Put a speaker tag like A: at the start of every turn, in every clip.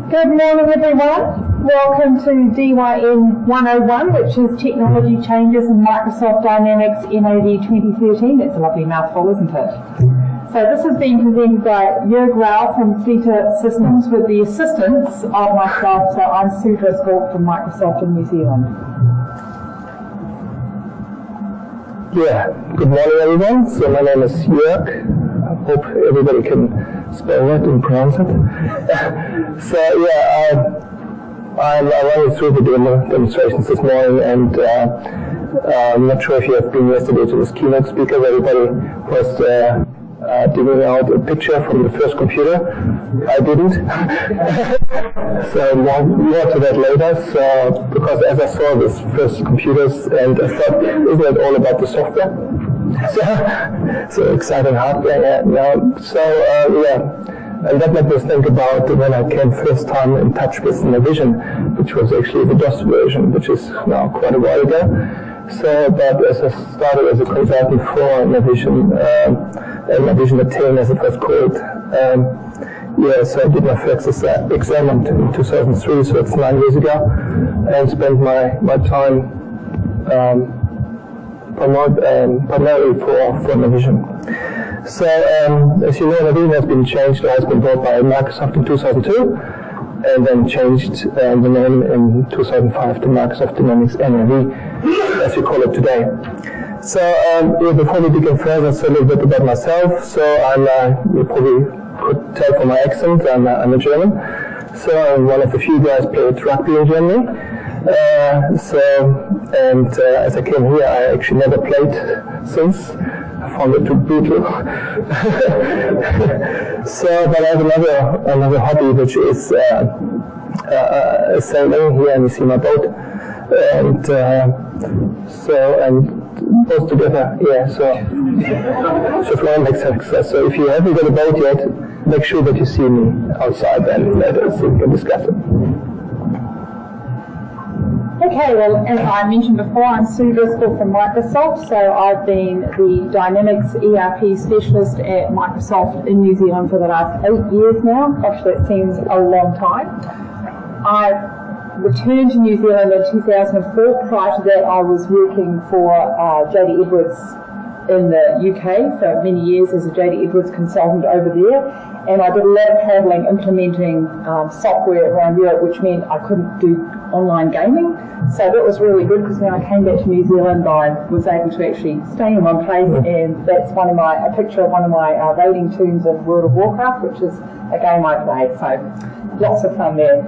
A: Good morning, everyone. Welcome to DYN 101, which is Technology Changes in Microsoft Dynamics NAV 2013. That's a lovely mouthful, isn't it? So this has been presented by Jörg Rau from Theta Systems with the assistance of myself. So I'm Sue Driscoll from Microsoft in New Zealand.
B: Yeah, good morning everyone. So my name is Jörg. I hope everybody can spell that and pronounce it. So yeah, I ran you through the demonstrations this morning, and I'm not sure if you have been yesterday to this keynote speaker. Everybody was giving out a picture from the first computer. I didn't. So more to that later. So because as I saw these first computers, and I thought, isn't it all about the software? So exciting hardware. And that made me think about when I came first time in touch with NAV, which was actually the DOS version, which is now quite a while ago. So, but as I started as a consultant for NAV 10 as it was called, so I did my first exam in 2003, so it's 9 years ago, and spent my time primarily for NAV. So, as you know, NAV has been changed, or has been bought by Microsoft in 2002, and then changed the name in 2005 to Microsoft Dynamics NAV, as we call it today. So, before we begin further, so a little bit about myself. So, you probably could tell from my accent, I'm a German. So, I'm one of the few guys played rugby in Germany. As I came here, I actually never played since. I found it too brutal. So, but I have another hobby, which is sailing. Here, and you see my boat, and both together. Yeah. So, just want to make success. So, if you haven't got a boat yet, make sure that you see me outside, and let us discuss it.
A: Okay, well, as I mentioned before, I'm Sue Driscoll from Microsoft. So I've been the Dynamics ERP specialist at Microsoft in New Zealand for the last 8 years now. Gosh, that seems a long time. I returned to New Zealand in 2004. Prior to that, I was working for JD Edwards in the UK for many years as a JD Edwards consultant over there, and I did a lot of travelling implementing software around Europe, which meant I couldn't do online gaming. So that was really good, because when I came back to New Zealand, I was able to actually stay in one place, and that's a picture of one of my raiding tombs in World of Warcraft, which is a game I play. So lots of fun there.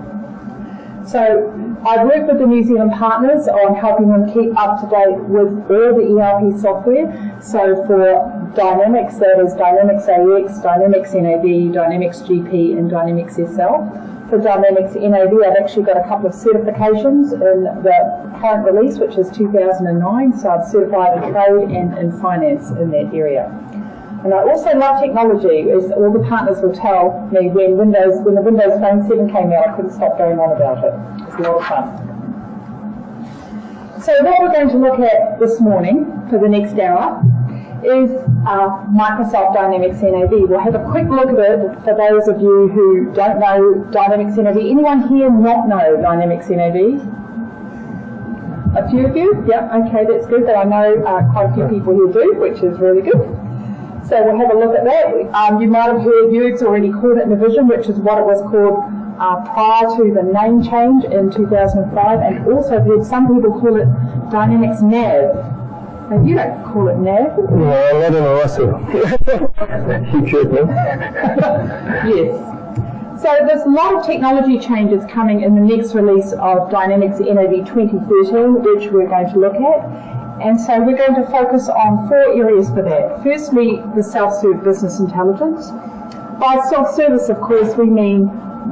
A: So I work with the New Zealand partners on helping them keep up to date with all the ERP software. So for Dynamics, that is Dynamics AX, Dynamics NAV, Dynamics GP, and Dynamics SL. For Dynamics NAV, I've actually got a couple of certifications in the current release, which is 2009. So I'm certified in trade and in finance in that area. And I also love technology, as all the partners will tell me. When the Windows Phone 7 came out, I couldn't stop going on about it. It's a lot of fun. So what we're going to look at this morning for the next hour is Microsoft Dynamics NAV. We'll have a quick look at it for those of you who don't know Dynamics NAV. Anyone here not know Dynamics NAV? A few of you? Yeah, okay, that's good. But I know quite a few people here do, which is really good. So we'll have a look at that. You might have heard Jörg's already called it Navision, which is what it was called prior to the name change in 2005, and also heard some people call it Dynamics NAV. Now, you don't call it NAV?
B: No, not in Russell. You jerked me.
A: Yes. So there's a lot of technology changes coming in the next release of Dynamics NAV 2013, which we're going to look at. And so we're going to focus on 4 areas for that. Firstly, the self-serve business intelligence. By self-service, of course, we mean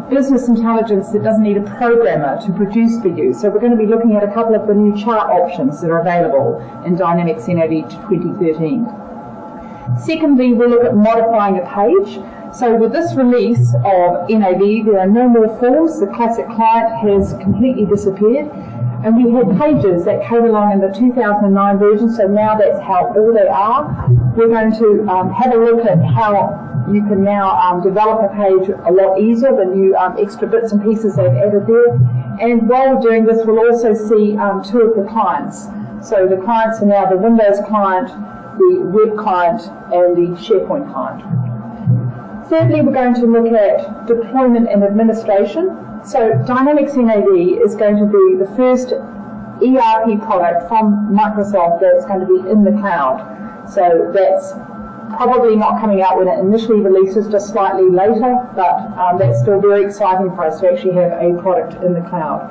A: business intelligence that doesn't need a programmer to produce for you. So we're going to be looking at a couple of the new chart options that are available in Dynamics NAV 2013. Secondly, we'll look at modifying a page. So with this release of NAV, there are no more forms. The classic client has completely disappeared. And we had pages that came along in the 2009 version, so now that's how all they are. We're going to have a look at how you can now develop a page a lot easier, the new extra bits and pieces they've added there. And while we're doing this, we'll also see two of the clients. So the clients are now the Windows client, the web client, and the SharePoint client. Thirdly, we're going to look at deployment and administration. So Dynamics NAV is going to be the first ERP product from Microsoft that's going to be in the cloud. So that's probably not coming out when it initially releases, just slightly later, but that's still very exciting for us to actually have a product in the cloud.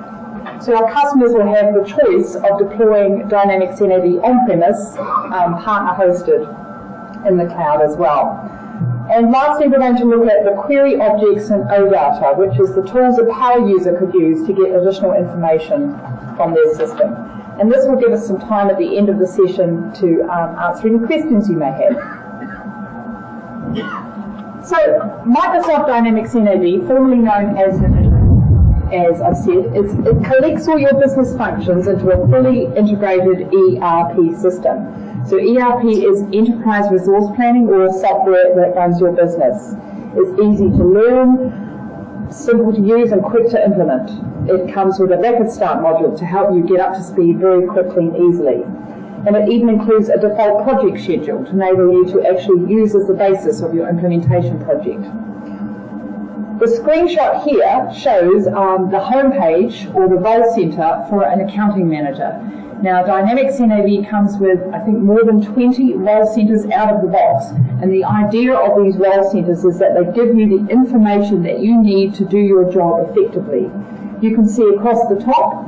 A: So our customers will have the choice of deploying Dynamics NAV on-premise, partner-hosted in the cloud as well. And lastly, we're going to look at the query objects in OData, which is the tools a power user could use to get additional information from their system. And this will give us some time at the end of the session to answer any questions you may have. So, Microsoft Dynamics NAV, formerly known as I've said, it collects all your business functions into a fully integrated ERP system. So ERP is Enterprise Resource Planning, or software that runs your business. It's easy to learn, simple to use, and quick to implement. It comes with a rapid start module to help you get up to speed very quickly and easily. And it even includes a default project schedule to enable you to actually use as the basis of your implementation project. The screenshot here shows the home page or the role center for an accounting manager. Now, Dynamics NAV comes with, I think, more than 20 role centers out of the box. And the idea of these role centers is that they give you the information that you need to do your job effectively. You can see across the top,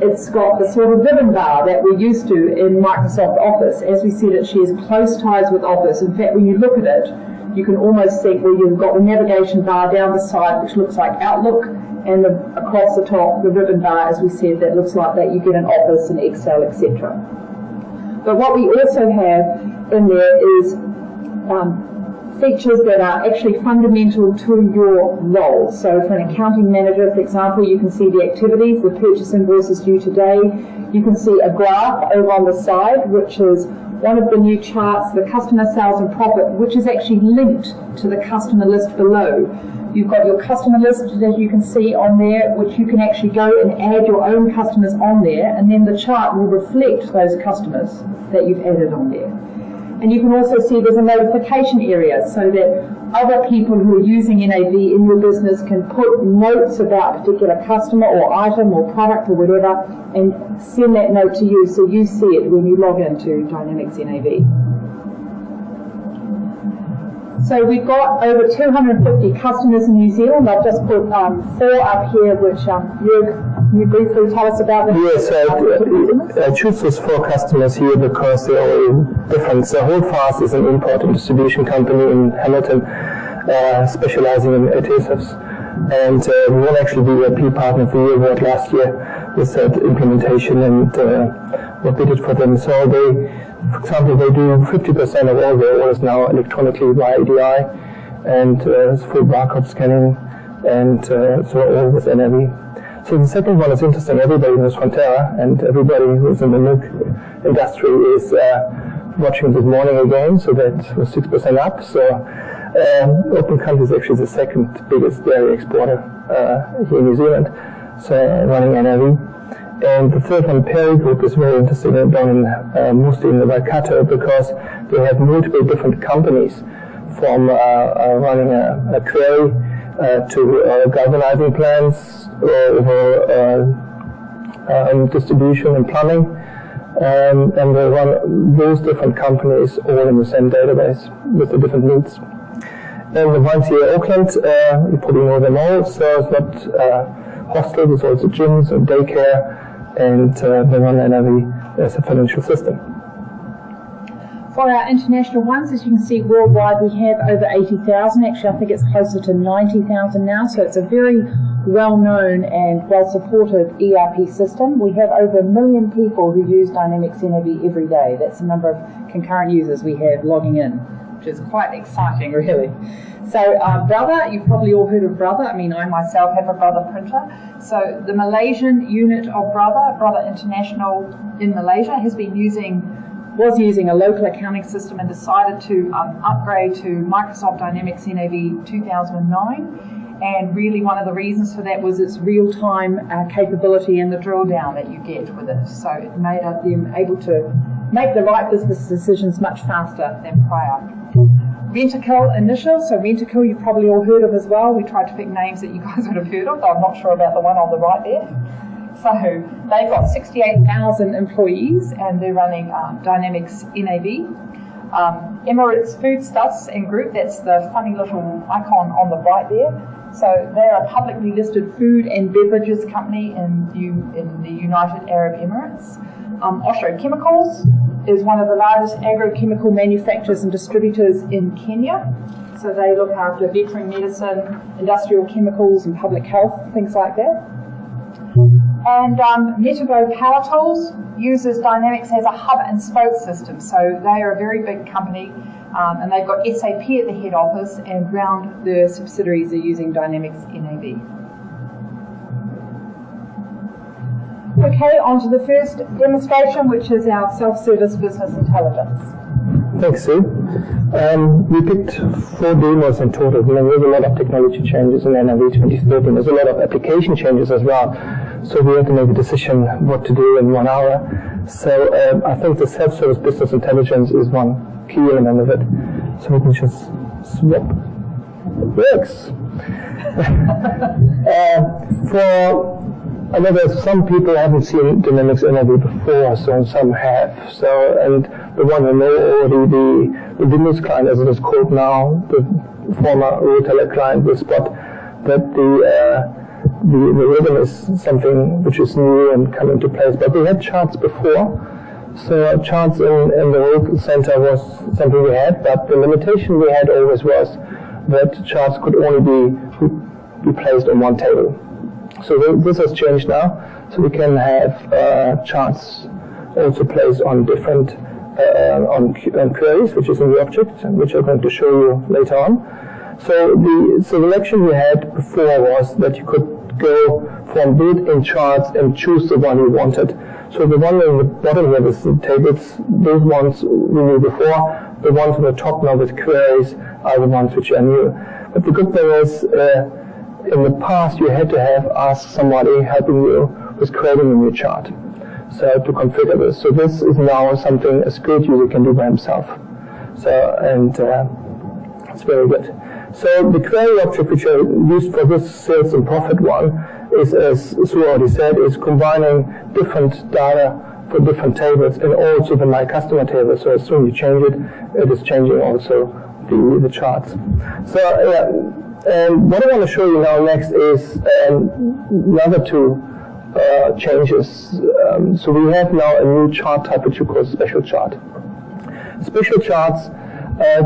A: it's got the sort of ribbon bar that we're used to in Microsoft Office. As we said, it shares close ties with Office. In fact, when you look at it, you can almost see where you've got the navigation bar down the side, which looks like Outlook, and across the top, the ribbon bar, as we said, that looks like that you get in Office and Excel, etc. But what we also have in there is features that are actually fundamental to your role. So for an accounting manager, for example, you can see the activities, the purchase invoices due today. You can see a graph over on the side, which is one of the new charts, the customer sales and profit, which is actually linked to the customer list below. You've got your customer list that you can see on there, which you can actually go and add your own customers on there, and then the chart will reflect those customers that you've added on there. And you can also see there's a notification area so that other people who are using NAV in your business can put notes about a particular customer or item or product or whatever and send that note to you so you see it when you log into Dynamics NAV. So we've got over 250 customers in New Zealand. I've just put 4 up here, which Jörg, can you briefly tell us about them?
B: Yes, I choose those 4 customers here because they're all different. So Holdfast is an import and distribution company in Hamilton, specializing in adhesives. And we won actually the ERP Partner of the Year award last year with that implementation, and what we did for them. So they, for example, they do 50% of all their orders now electronically via EDI, and it's full barcode scanning, and so all with NAV. So the second one is interesting. Everybody knows Frontera, and everybody who's in the milk industry is watching Good Morning again, so that was 6% up. So Open Country is actually the second biggest dairy exporter here in New Zealand, so running NAV. And the third one, Perry Group, is very interesting, down in, mostly in the Waikato, because they have multiple different companies, from running a quarry to galvanizing plants, over distribution and plumbing, and they run those different companies all in the same database with the different needs. And the ones here in Auckland, you probably know them all, so it's not hostels, it's also gyms and daycare, and they run NAV as a financial system.
A: For our international ones, as you can see worldwide, we have over 80,000. Actually, I think it's closer to 90,000 now, so it's a very well-known and well-supported ERP system. We have over 1 million people who use Dynamics NAV every day. That's the number of concurrent users we have logging in which is quite exciting, really. So Brother, you've probably all heard of Brother. I mean, I myself have a Brother printer. So the Malaysian unit of Brother International in Malaysia, was using a local accounting system and decided to upgrade to Microsoft Dynamics NAV 2009. And really one of the reasons for that was its real-time capability and the drill down that you get with it. So it made them able to make the right business decisions much faster than prior. Rentokil Initial, so Rentokil you've probably all heard of as well. We tried to pick names that you guys would have heard of, though I'm not sure about the one on the right there. So they've got 68,000 employees and they're running Dynamics NAV. Emirates Foodstuffs and Group, that's the funny little icon on the right there. So they're a publicly listed food and beverages company in the United Arab Emirates. Osho Chemicals is one of the largest agrochemical manufacturers and distributors in Kenya. So they look after veterinary medicine, industrial chemicals and public health, things like that. And Metago Power Tools uses Dynamics as a hub and spoke system. So they are a very big company and they've got SAP at the head office and round the subsidiaries are using Dynamics NAV. Okay, on to the first demonstration, which is our self-service business intelligence.
B: Thanks, Sue. We picked 4 demos in total. There's a lot of technology changes in NAV 2013. There's a lot of application changes as well. So we had to make a decision what to do in 1 hour. So I think the self-service business intelligence is one key element of it. So we can just swap. It works. I know that some people haven't seen Dynamics NAV before, so some have. So, and the one who know already the Windows client, as it is called now, the former retailer client, will spot that the rhythm is something which is new and come into place. But we had charts before. So charts in the World Center was something we had, but the limitation we had always was that charts could only be placed on one table. So this has changed now, so we can have charts also placed on different on queries, which is in the object, and which I'm going to show you later on. So the selection we had before was that you could go from built-in charts and choose the one you wanted. So the one in the bottom here, the tables, those ones we knew before. The ones on the top now with queries are the ones which are new. But the good thing is, in the past, you had to have asked somebody helping you with creating a new chart, so to configure this. So this is now something a skilled user can do by himself. So, and it's very good. So the query object which I used for this sales and profit one is, as Sue already said, is combining different data for different tables and also the My Customer table. So as soon as you change it, it is changing also the charts. So yeah. And what I want to show you now next is another 2 changes. So we have now a new chart type which we call special chart. Special charts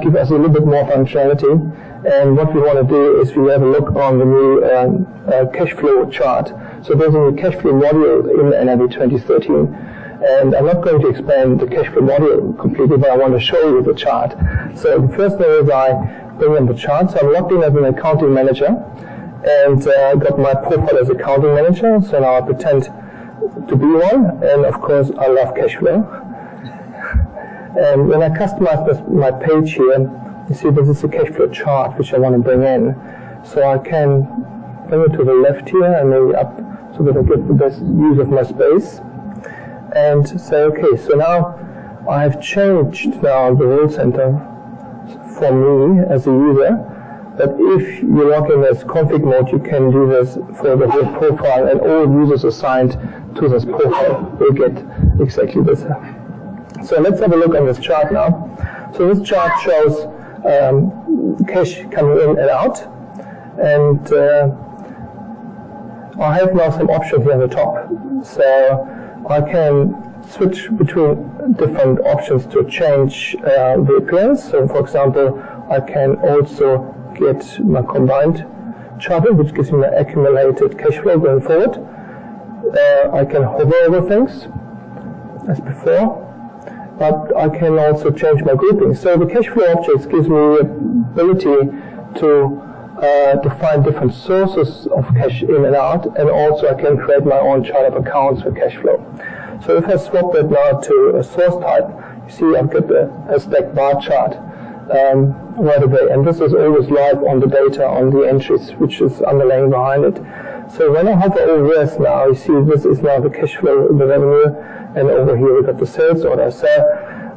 B: give us a little bit more functionality, and what we want to do is we have a look on the new cash flow chart. So there's a new cash flow module in NAV 2013, and I'm not going to explain the cash flow module completely, but I want to show you the chart. So the first thing is I bring in the chart. So I'm logged in as an accounting manager, and got my profile as accounting manager. So now I pretend to be one, and of course I love cash flow. And when I customize my page here, you see this is a cash flow chart which I want to bring in. So I can bring it to the left here and maybe up so that I get the best use of my space. And say, okay, so now I have changed now the rule center for me as a user, but if you log in as config mode, you can do this for the whole profile, and all users assigned to this profile will get exactly this. So let's have a look on this chart now. So this chart shows cash coming in and out, and I have now some options here on the top. So I can switch between different options to change the appearance. So for example, I can also get my combined chart, which gives me my accumulated cash flow going forward. I can hover over things as before, but I can also change my grouping. So the cash flow objects gives me the ability to define different sources of cash in and out, and also I can create my own chart of accounts for cash flow. So if I swap that now to a source type, you see I've got a stacked bar chart right away, and this is always live on the data, on the entries, which is underlying behind it. So when I hover over this now, you see this is now the cash flow, the revenue, and over here we've got the sales order. So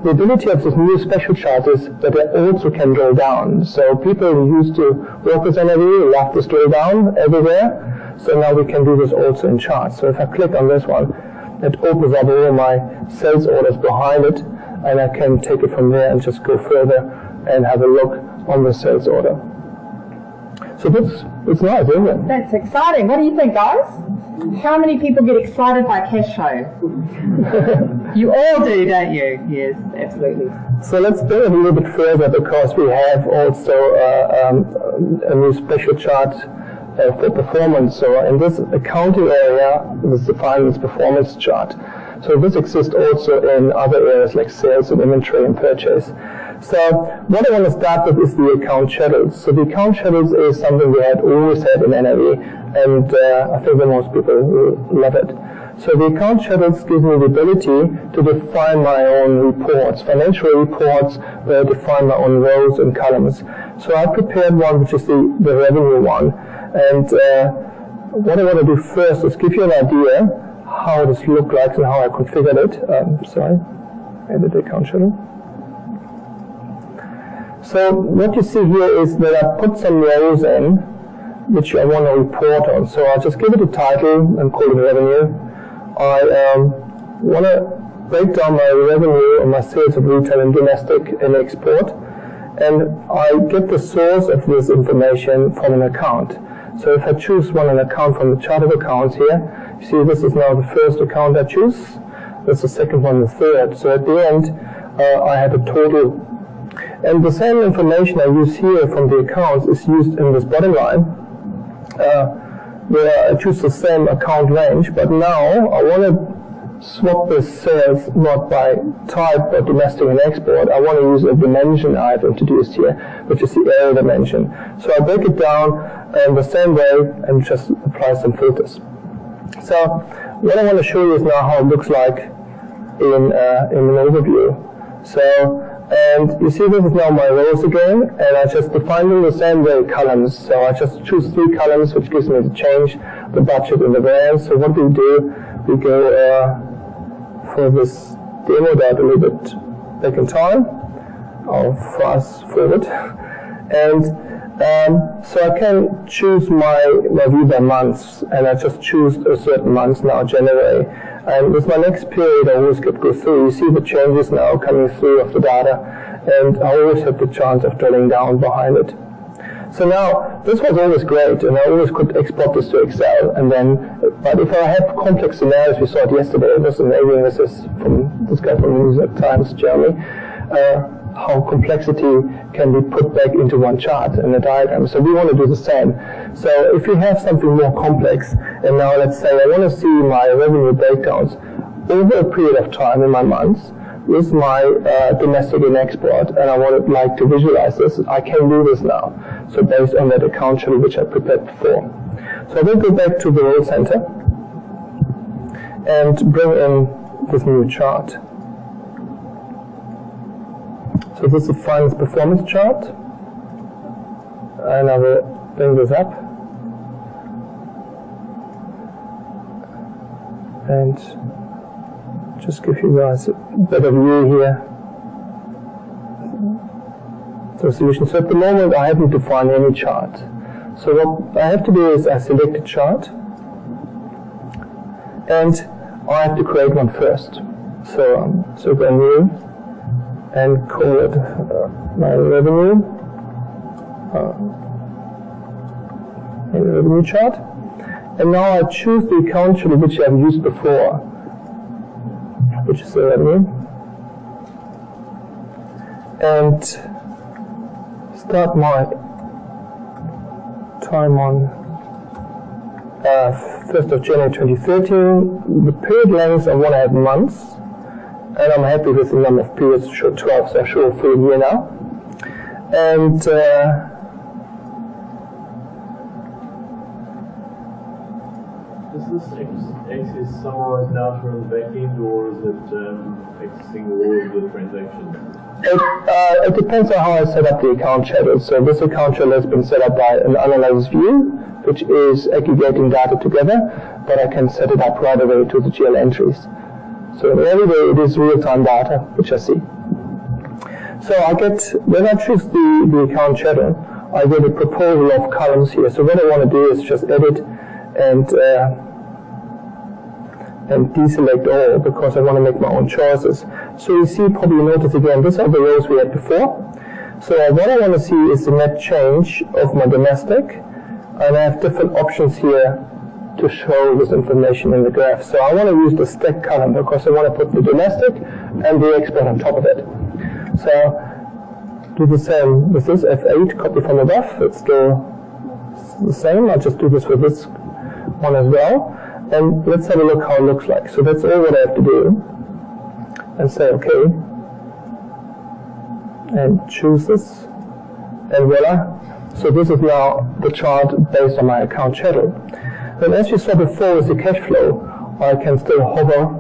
B: the ability of this new special chart is that they also can drill down. So people who used to work with NAV love this drill down everywhere. So now we can do this also in charts. So if I click on this one, it opens up all my sales orders behind it, and I can take it from there and just go further and have a look on the sales order. So it's nice, isn't it?
A: That's exciting. What do you think, guys? How many people get excited by cash flow? You all do, don't you? Yes, absolutely.
B: So let's go a little bit further, because we have also a new special chart for performance. So in this accounting area, this is the finance performance chart. So this exists also in other areas like sales and inventory and purchase. So what I want to start with is the account schedules. So the account schedules is something we had always had in NAV, and I think that most people love it. So the account schedules give me the ability to define my own reports, financial reports, where I define my own rows and columns. So I prepared one which is the revenue one, and what I want to do first is give you an idea how this looks like and how I configured it. Edit the account schedule. So what you see here is that I put some rows in which I want to report on. So I'll just give it a title and call it revenue. I want to break down my revenue and my sales of retail and domestic and export, and I get the source of this information from an account. So if I choose an account from the chart of accounts here, you see this is now the first account I choose, that's the second one, the third. So at the end I have a total. And the same information I use here from the accounts is used in this bottom line, where I choose the same account range, but now I want to swap the sales not by type but domestic and export. I want to use a dimension I've introduced here, which is the area dimension. So I break it down in the same way and just apply some filters. So what I want to show you is now how it looks like in an overview. So, and you see this is now my rows again, and I just define them the same way columns. So I just choose 3 columns, which gives me the change, the budget, and the variance. So what we do, we go for this demo that a little bit back in time, or fast forward, and so I can choose my view by months, and I just choose a certain month now, January. And with my next period, I always go through. You see the changes now coming through of the data, and I always have the chance of drilling down behind it. So now, this was always great, and I always could export this to Excel, and then, but if I have complex scenarios, we saw it yesterday, this amazing, this is from this guy from the New York Times, Jeremy, how complexity can be put back into one chart in a diagram. So we want to do the same. So if you have something more complex, and now let's say I want to see my revenue breakdowns over a period of time in my months with my domestic and export, and I would like to visualize this, I can do this now. So based on that account schedule which I prepared before. So I will go back to the role center and bring in this new chart. So this is the finance performance chart, and I will bring this up and just give you guys a better view here. So solution. So at the moment I haven't defined any chart. So what I have to do is I select a chart, and I have to create one first. So go new and call it my revenue chart. And now I choose the account schedule which I've used before, which is the revenue, and start my time on 1st of January 2013. The period length I want to have months, and I'm happy with the number of periods to show 12, so I show a full year now. And
C: is this access summarized data on the back end, or is it accessing all of the transactions?
B: It depends on how I set up the account schedule. So this account schedule has been set up by an analysis view, which is aggregating data together, but I can set it up right away to the GL entries. So every day it is real-time data, which I see. So I get, when I choose the account schedule, I get a proposal of columns here. So what I want to do is just edit and deselect all, because I want to make my own choices. So you see, probably notice again, these are the rows we had before. So what I want to see is the net change of my domestic, and I have different options here to show this information in the graph. So I want to use the stack column because I want to put the domestic and the export on top of it. So do the same with this F8, copy from above. It's still the same. I'll just do this with this one as well. And let's have a look how it looks like. So that's all what I have to do. And say OK. And choose this. And voila. So this is now the chart based on my account schedule. And as you saw before with the cash flow, I can still hover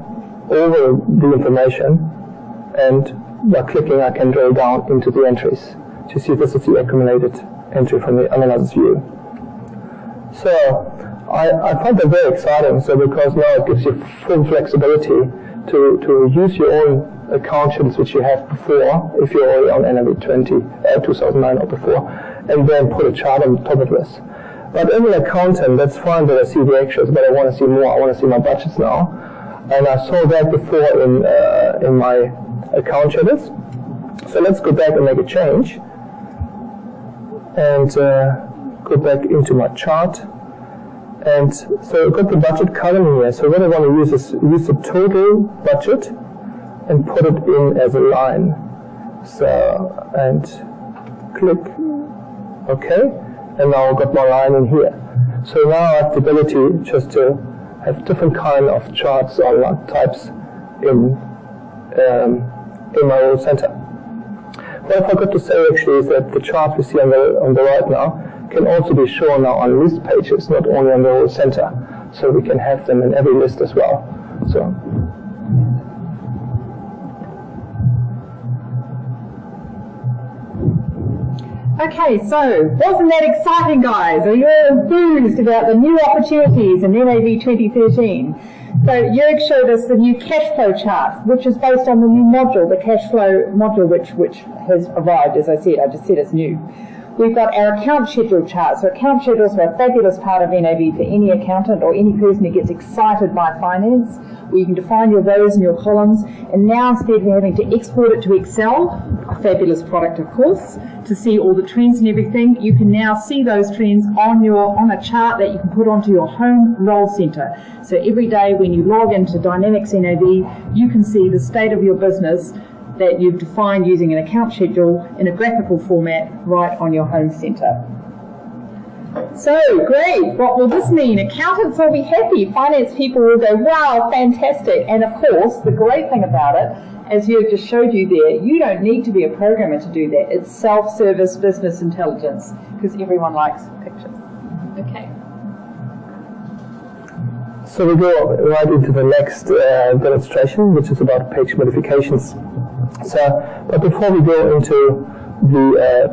B: over the information, and by clicking I can drill down into the entries. So you see this is the accumulated entry from the analysis view. So I find that very exciting, so because now it gives you full flexibility to use your own account schedules which you have before, if you're already on NAV 2009 or before, and then put a chart on top of this. But as an accountant, that's fine that I see the actuals, but I want to see more. I want to see my budgets now. And I saw that before in my account schedules. So let's go back and make a change. And go back into my chart. And so I've got the budget column here. So what I want to use is use the total budget and put it in as a line. So, and click OK. And now I've got my line in here. So now I have the ability just to have different kind of charts or types in my own center. What I forgot to say actually is that the charts we see on the right now can also be shown now on list pages, not only on the whole center. So we can have them in every list as well. So.
A: Okay, so wasn't that exciting, guys? Are you all enthused about the new opportunities in NAV 2013? So Jörg showed us the new cash flow chart, which is based on the new module, the cash flow module, which has arrived, as I said. I just said it's new. We've got our account schedule chart. So account schedules are a fabulous part of NAV for any accountant or any person who gets excited by finance, where you can define your rows and your columns. And now, instead of having to export it to Excel, a fabulous product, of course, to see all the trends and everything, you can now see those trends on a chart that you can put onto your home role center. So every day when you log into Dynamics NAV, you can see the state of your business that you've defined using an account schedule in a graphical format right on your home center. So, great. What will this mean? Accountants will be happy. Finance people will go, wow, fantastic. And of course, the great thing about it, as Jörg just showed you there, you don't need to be a programmer to do that. It's self-service business intelligence, because everyone likes pictures. Okay.
B: So we go right into the next demonstration, which is about page modifications. So, but before we go into the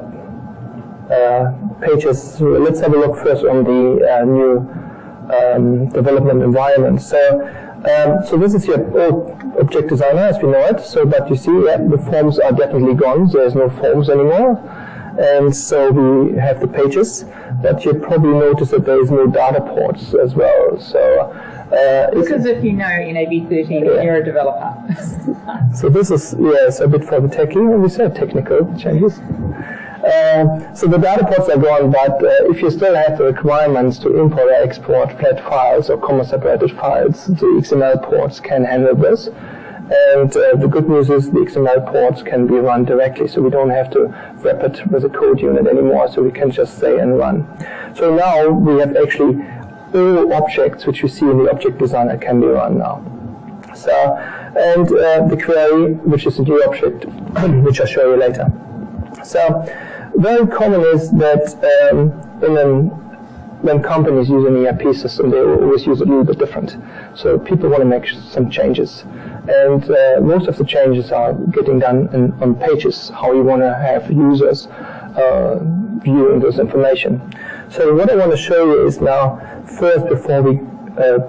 B: pages, let's have a look first on the new development environment. So this is your old object designer as we know it. So, but you see, the forms are definitely gone. There's no forms anymore, and so we have the pages. But you probably notice that there is no data ports as well. So.
A: Because if you know NAV 13, you're a developer.
B: So this is, yes, a bit for the techie, and we said technical changes. So the data ports are gone, but if you still have the requirements to import or export flat files or comma-separated files, the XML ports can handle this. And the good news is the XML ports can be run directly, so we don't have to wrap it with a code unit anymore, so we can just say and run. So now we have actually all objects which you see in the object designer can be run now. So, and the query, which is a new object, which I'll show you later. So, very common is that when companies use an ERP system, they always use it a little bit different. So people want to make some changes. And most of the changes are getting done on pages, how you want to have users viewing this information. So what I want to show you is now, first before we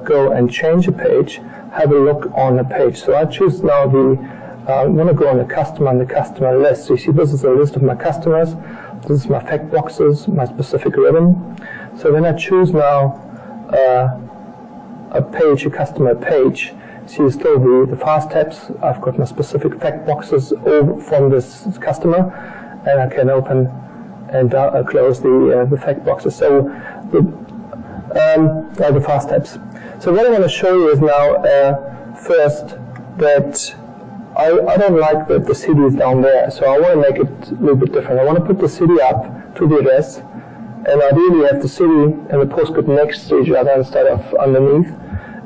B: go and change a page, have a look on the page. So I choose now I want to go on the customer list. So you see this is a list of my customers. This is my fact boxes, my specific ribbon. So when I choose now a page, a customer page, see still the fast tabs. I've got my specific fact boxes over from this customer, and I can open and close the fact boxes. So the fast tabs. So what I want to show you is now first that I don't like that the city is down there, so I want to make it a little bit different. I want to put the city up to the address, and ideally have the city and the postcode next to each other instead of underneath.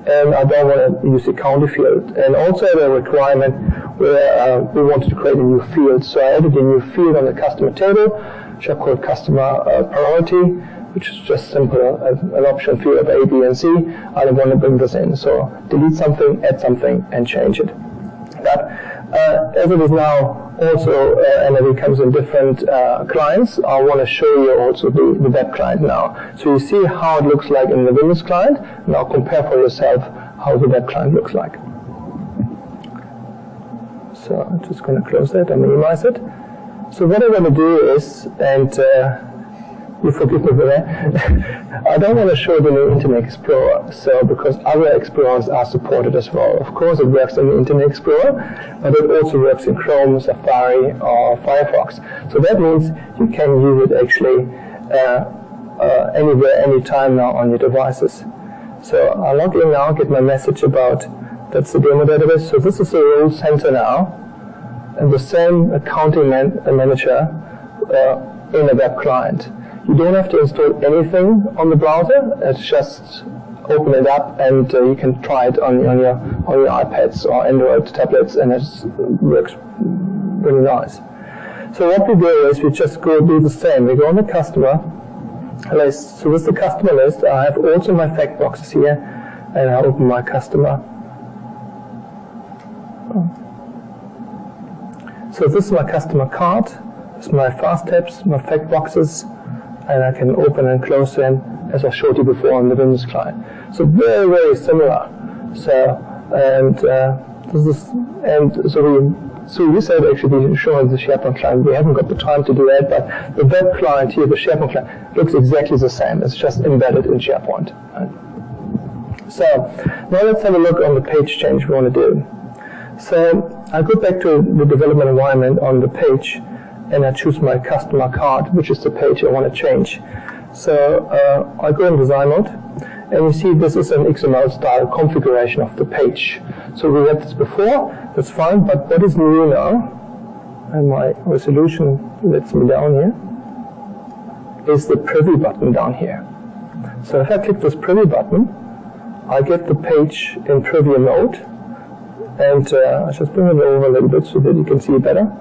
B: And I don't want to use the county field. And also the requirement where we wanted to create a new field. So I added a new field on the customer table, which I call customer priority, which is just simple, an option field of A, B, and C. I don't want to bring this in. So delete something, add something, and change it. But as it is now also, and it comes in different clients, I want to show you also the web client now. So you see how it looks like in the Windows client. Now compare for yourself how the web client looks like. So I'm just going to close that and minimize it. So what I'm going to do is, and you forgive me for that, I don't want to show the new Internet Explorer, so because other Explorers are supported as well. Of course it works in the Internet Explorer, but it also works in Chrome, Safari, or Firefox. So that means you can use it actually anywhere, anytime now on your devices. So I'll log in now, get my message about, that's the demo database. So this is the role center now, and the same accounting manager in a web client. You don't have to install anything on the browser. It's just open it up, and you can try it on your iPads or Android tablets, and it works really nice. So what we do is we just go do the same. We go on the customer list. So this is the customer list. I have also my fact boxes here, and I open my customer. So this is my customer card. This is my fast tabs, my fact boxes, and I can open and close them as I showed you before on the Windows client. So very, very similar. So we said actually we showing the SharePoint client. We haven't got the time to do that, but the web client here, the SharePoint client, looks exactly the same. It's just embedded in SharePoint. So now let's have a look on the page change we want to do. So I go back to the development environment on the page, and I choose my customer card, which is the page I want to change. So I go in design mode, and you see this is an XML style configuration of the page. So we had this before, that's fine, but what is new now, and my resolution lets me down here, is the preview button down here. So if I click this preview button, I get the page in preview mode, and I just bring it over a little bit so that you can see it better.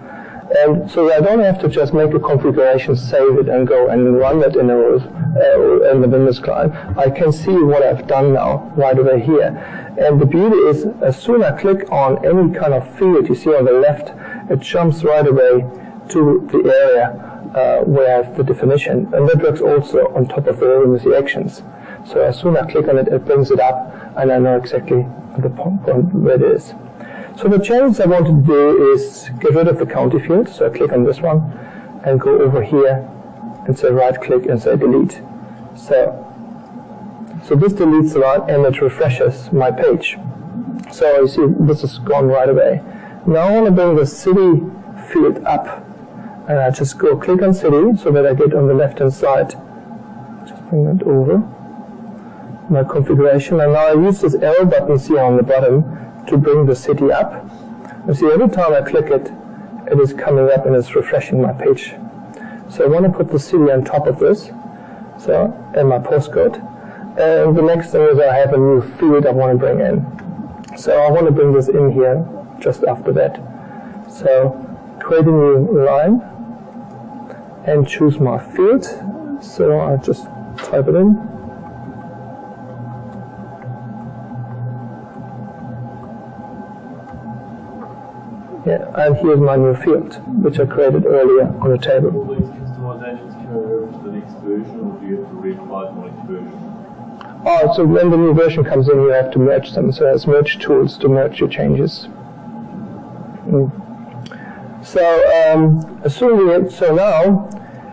B: And so I don't have to just make a configuration, save it, and go and run it in the Windows client. I can see what I've done now right over here. And the beauty is, as soon as I click on any kind of field you see on the left, it jumps right away to the area where I have the definition. And that works also on top of the Windows actions. So as soon as I click on it, it brings it up, and I know exactly the point where it is. So the change I want to do is get rid of the county field. So I click on this one and go over here and say right click and say delete. So this deletes the line and it refreshes my page. So you see this is gone right away. Now I want to bring the city field up, and I just go click on city so that I get on the left hand side. Just bring that over my configuration, and now I use this arrow buttons here on the bottom to bring the city up. You see, every time I click it, it is coming up and it's refreshing my page. So I want to put the city on top of this, and my postcode. And the next thing is I have a new field I want to bring in. So I want to bring this in here just after that. So create a new line and choose my field. So I just type it in. Yeah, and here's my new field, which I created earlier on the table.
C: All these customizations carry over to the next version, or do you have to reapply the next version?
B: Oh, so when the new version comes in, you have to merge them. So there's merge tools to merge your changes. So so now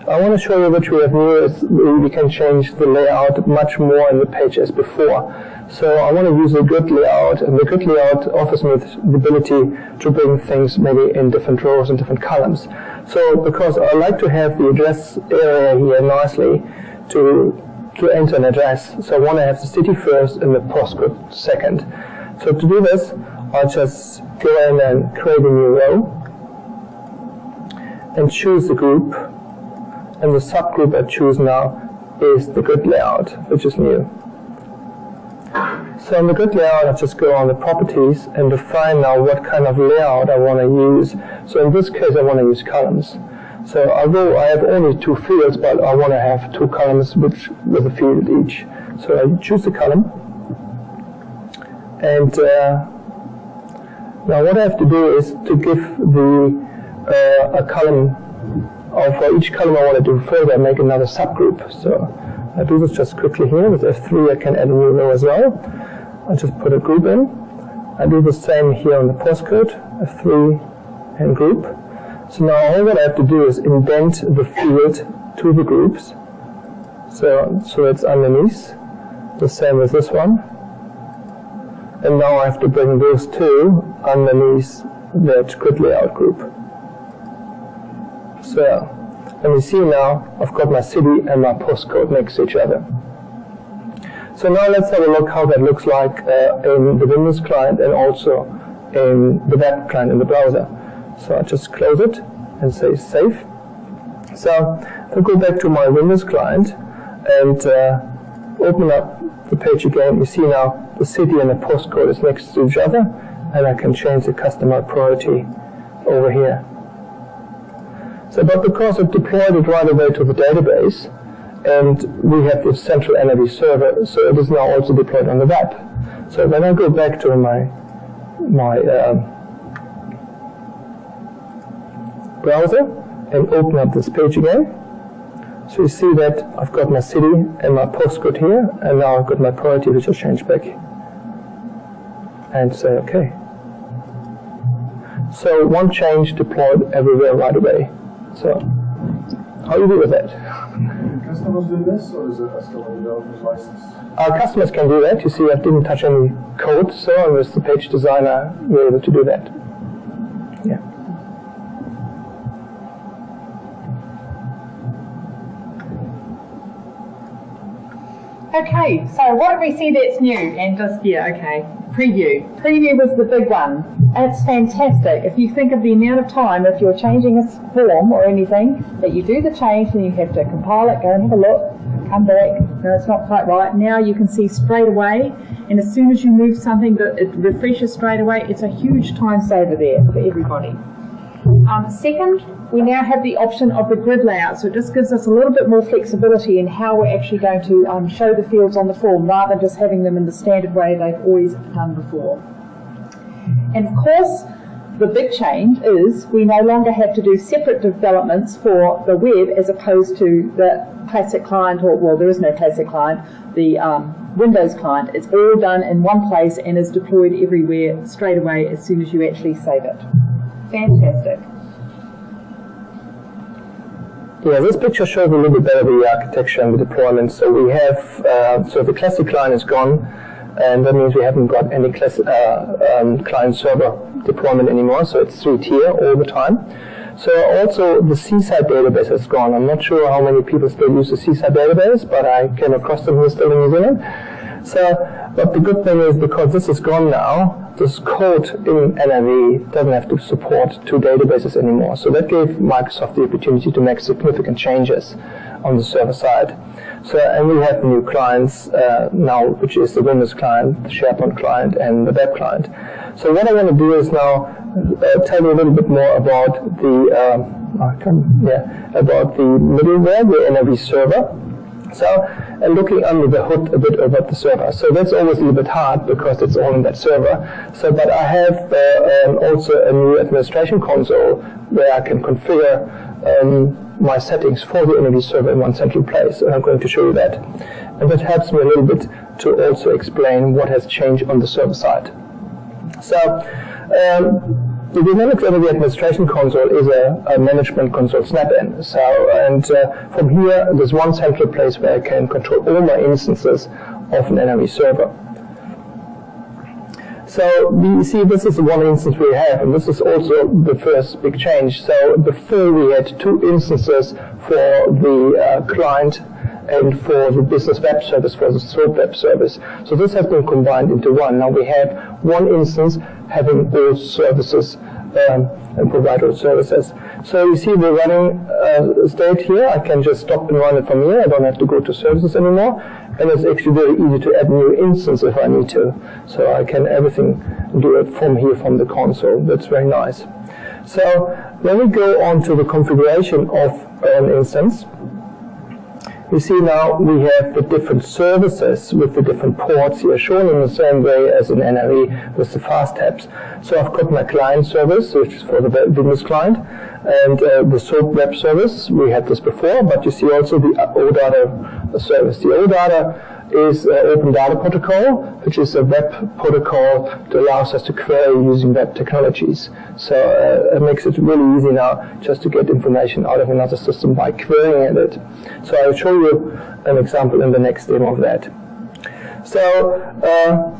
B: I want to show you which we have new is we can change the layout much more in the page as before. So I want to use a grid layout, and the grid layout offers me the ability to bring things maybe in different rows and different columns. So because I like to have the address area here nicely to enter an address, so I want to have the city first and the postcode second. So to do this, I'll just go in and create a new row and choose the group, and the subgroup I choose now is the grid layout, which is new. So in the grid layout, I just go on the properties and define now what kind of layout I want to use. So in this case, I want to use columns. So although I have only 2 fields, but I want to have 2 columns with a field each. So I choose the column. And now what I have to do is to give a column, or for each column I want to do further, make another subgroup. So I do this just quickly here. With F3 I can add a new row as well. I just put a group in. I do the same here on the postcode, F3 and group. So now all what I have to do is indent the field to the groups. So it's underneath. The same as this one. And now I have to bring those 2 underneath that grid layout group. So, and you see now I've got my city and my postcode next to each other. So now let's have a look how that looks like in the Windows client and also in the web client in the browser. So I just close it and say save. So I'll go back to my Windows client and open up the page again. You see now the city and the postcode is next to each other, and I can change the customer priority over here. So, but because I've deployed it right away to the database, and we have this central NAV server, so it is now also deployed on the web. So when I go back to my browser and open up this page again, so you see that I've got my city and my postcode here, and now I've got my priority, which I'll change back and say OK. So one change deployed everywhere right away. So how do you do with that?
D: Can customers do this, or is it still a developer's license?
B: Our customers can do that. You see, I didn't touch any code, so with the page designer, we're able to do that. Yeah.
A: Okay, so what did we see that's new? And just, okay, preview. Preview was the big one. It's fantastic. If you think of the amount of time, if you're changing a form or anything, that you do the change, then you have to compile it, go and have a look, come back, no, it's not quite right. Now you can see straight away, and as soon as you move something, that it refreshes straight away. It's a huge time saver there for everybody. Second, we now have the option of the grid layout, so it just gives us a little bit more flexibility in how we're actually going to show the fields on the form, rather than just having them in the standard way they've always done before. And of course, the big change is we no longer have to do separate developments for the web as opposed to the classic client, or, well, there is no classic client, the Windows client. It's all done in one place and is deployed everywhere straight away as soon as you actually save it. Fantastic.
B: Yeah, this picture shows a little bit better the architecture and the deployment. So we have, so the classic client is gone, and that means we haven't got any client-server deployment anymore, so it's 3-tier all the time. So also the Seaside database is gone. I'm not sure how many people still use the Seaside database, but I came across them here still in New Zealand. So, but the good thing is, because this is gone now, this code in NAV doesn't have to support 2 databases anymore. So that gave Microsoft the opportunity to make significant changes on the server side. So, and we have new clients now, which is the Windows client, the SharePoint client, and the web client. So what I want to do is now tell you a little bit more about the about the middleware, the NAV server. So, and looking under the hood a bit about the server. So that's always a little bit hard because it's all in that server. So, but I have also a new administration console where I can configure my settings for the NAV server in one central place, and I'm going to show you that. And that helps me a little bit to also explain what has changed on the server side. So, the Dynamics NAV Administration Console is a management console snap-in. So, and from here, there's one central place where I can control all my instances of an NAV server. So, you see, this is the one instance we have, and this is also the first big change. So, before we had two instances for the client and for the business web service, for the SOAP web service. So this has been combined into one. Now we have one instance having all services and provide all services. So you see we're running a state here. I can just stop and run it from here. I don't have to go to services anymore. And it's actually very easy to add new instance if I need to. So I can everything do it from here, from the console. That's very nice. So when we go on to the configuration of an instance, you see now we have the different services with the different ports here shown in the same way as in NAV with the fast tabs. So I've got my client service, which is for the Windows client, and the SOAP web service. We had this before, but you see also the OData service. The OData is Open Data Protocol, which is a web protocol that allows us to query using web technologies. So it makes it really easy now just to get information out of another system by querying it. So I'll show you an example in the next demo of that. So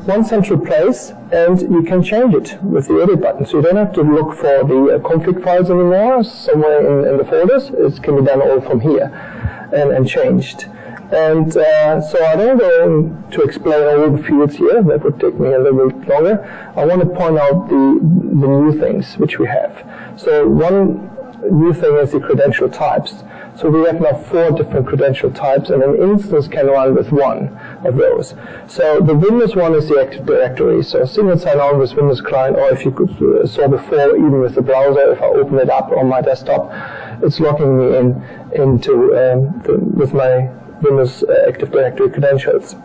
B: one central place, and you can change it with the edit button. So you don't have to look for the config files anymore somewhere in the folders. It can be done all from here and changed. And so I don't go to explain all the fields here. That would take me a little bit longer. I want to point out the new things which we have. So one new thing is the credential types. So we have now 4 different credential types, and an instance can run with one of those. So the Windows one is the Active Directory. So single sign-on with Windows client, or if you could saw before, even with the browser, if I open it up on my desktop, it's locking me into with my Windows Active Directory credentials.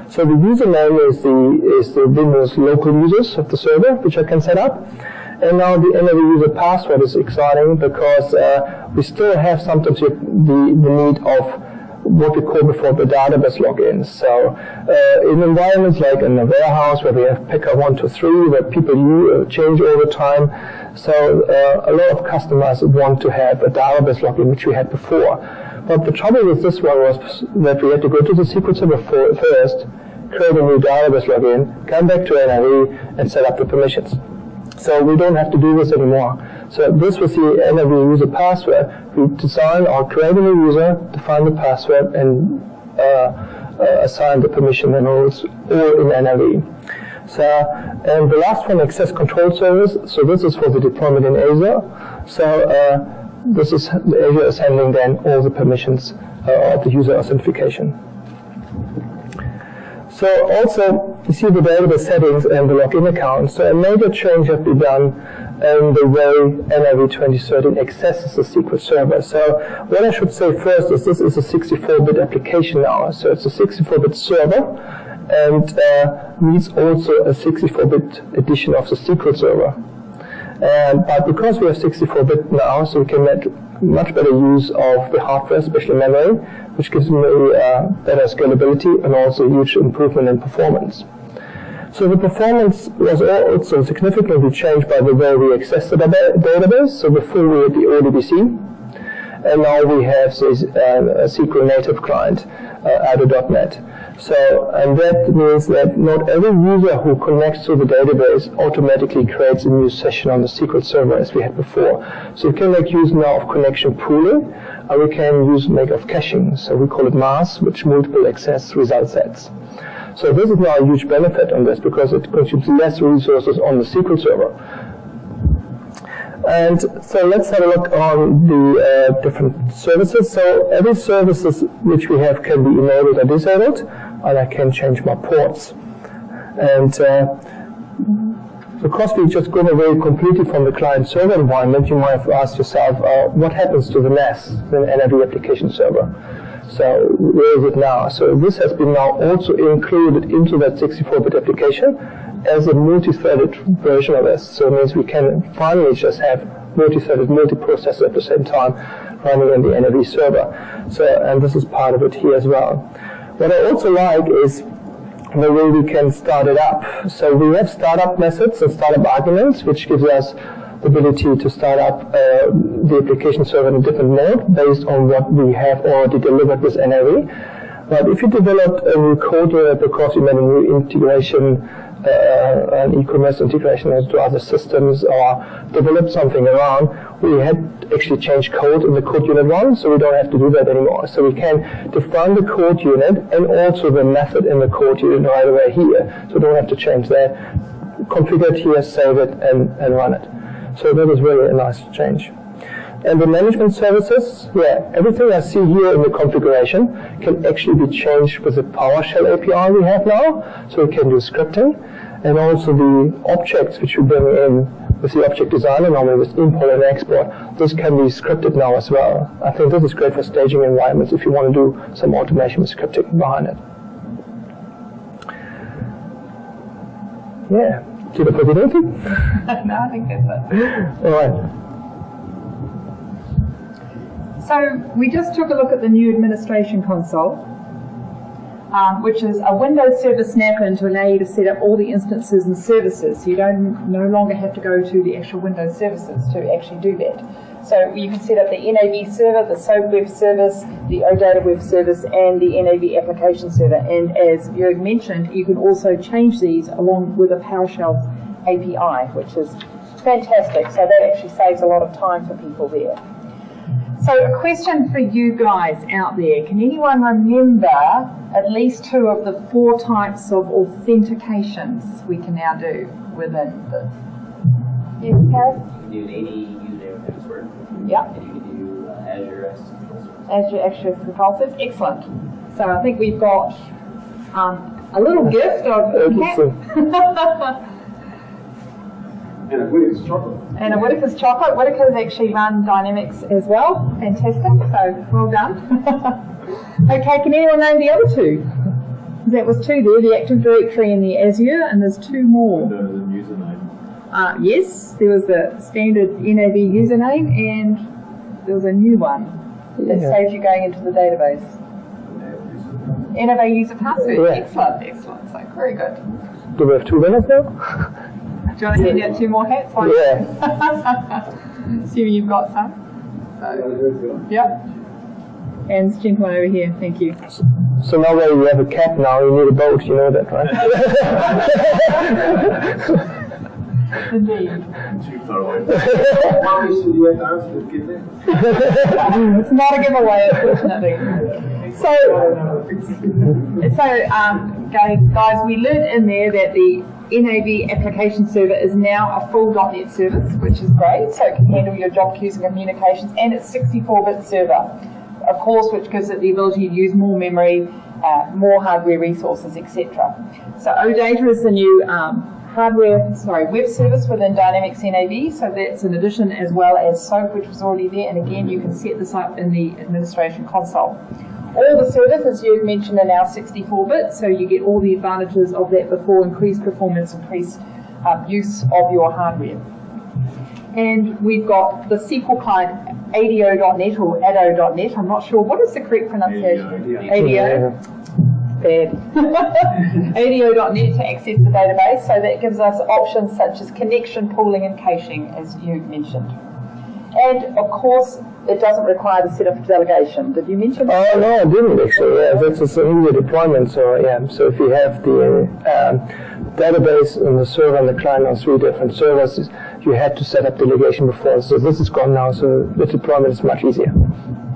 B: So the username is the Windows local users of the server, which I can set up. And now the NAV user password is exciting because we still have sometimes the need of what we call before the database logins. So in environments like in a warehouse where we have picker 1, 2, 3, where people change all the time, so a lot of customers want to have a database login, which we had before. But the trouble with this one was that we had to go to the SQL Server first, create a new database login, come back to NAV, and set up the permissions. So we don't have to do this anymore. So this was the NAV user password. We design or create a new user, define the password, and assign the permission and roles all in NAV. So, and the last one, access control service. So this is for the deployment in Azure. So this is Azure is handling then all the permissions of the user authentication. So also, you see the database settings and the login account. So a major change has been done in the way NAV 2013 accesses the SQL Server. So what I should say first is this is a 64-bit application now. So it's a 64-bit server, and needs also a 64-bit edition of the SQL Server. But because we have 64-bit now, so we can make much better use of the hardware, especially memory, which gives me better scalability and also a huge improvement in performance. So the performance was also significantly changed by the way we access the database. So before we had the ODBC, and now we have this SQL native client, ADO.NET. So, and that means that not every user who connects to the database automatically creates a new session on the SQL Server as we had before. So we can make use now of connection pooling, and we can make of caching. So we call it MAS, which multiple access result sets. So this is now a huge benefit on this because it consumes less resources on the SQL Server. And so let's have a look on the different services. So every services which we have can be enabled or disabled, and I can change my ports. And because we've just gone away completely from the client-server environment, you might have asked yourself, what happens to the NAS, the NAV application server? So where is it now? So this has been now also included into that 64-bit application as a multi-threaded version of this. So it means we can finally just have multi-threaded, multi-processor at the same time running in the NAV server. So, and this is part of it here as well. What I also like is the way we can start it up. So we have startup methods and startup arguments, which gives us the ability to start up the application server in a different mode based on what we have already delivered with NAV. But if you developed a new code unit because you made a new integration, an e-commerce integration into other systems, or developed something around, we had actually changed code in the code unit one, so we don't have to do that anymore. So we can define the code unit and also the method in the code unit right away here. So we don't have to change that. Configure it here, save it, and run it. So that is really a nice change. And the management services, everything I see here in the configuration can actually be changed with the PowerShell API we have now. So we can do scripting, and also the objects which we bring in with the object designer, normally with import and export, this can be scripted now as well. I think this is great for staging environments if you want to do some automation with scripting behind it. Yeah. Did I forget anything?
A: No, I think that's it.
B: All right.
A: So we just took a look at the new administration console, which is a Windows Server snap-in to allow you to set up all the instances and services. So you no longer have to go to the actual Windows services to actually do that. So you can set up the NAV server, the SOAP web service, the OData web service, and the NAV application server. And as Jörg mentioned, you can also change these along with a PowerShell API, which is fantastic. So that actually saves a lot of time for people there. So a question for you guys out there. Can anyone remember at least 2 of the 4 types of authentications we can now do within this? Yes, Harry?
E: You can do any username and password.
A: Yep.
E: And you can do Azure Access Control Service.
A: Azure Access Control Service. Excellent. So I think we've got a little gift of
D: And a Whittaker's chocolate.
A: and a Whittaker's chocolate. Whittaker's actually run Dynamics as well. Fantastic. So well done. Okay, can anyone name the other 2? That was 2 there, the Active Directory and the Azure, and there's 2 more.
C: The username.
A: Yes, there was the standard NAV username, and there was a new one that saves you going into the database. NAV user password.
B: Yeah.
A: Excellent, excellent. So very good.
B: Do we have 2 winners now?
A: Do you want to hand out 2 more hats?
B: Yeah.
A: Assuming you've got some. So, yep. And this gentleman over here, thank you.
B: So now that you have a cap now, you need a boat, you know that, right?
A: Indeed.
C: Too far away.
D: How many should you have to answer to get there?
A: It's not a giveaway, unfortunately. So guys, we learned in there that the NAV application server is now a full .NET service, which is great. So it can handle your job queues and communications, and it's 64-bit server, of course, which gives it the ability to use more memory, more hardware resources, etc. So OData is the new web service within Dynamics NAV, so that's an addition, as well as SOAP, which was already there, and again you can set this up in the administration console. All the servers, as you mentioned, are now 64-bit, so you get all the advantages of that before: increased performance, increased use of your hardware. And we've got the SQL client ADO.NET or ADO.NET, I'm not sure, what is the correct pronunciation? ADO. Bad. ADO.NET to access the database, so that gives us options such as connection, pooling and caching, as you mentioned. And of course, it doesn't require the setup of delegation. Did you mention that?
B: Oh, no, I didn't actually. Yeah, that's an immediate deployment. So, so if you have the database and the server and the client on 3 different servers, you had to set up delegation before. So this is gone now, so the deployment is much easier.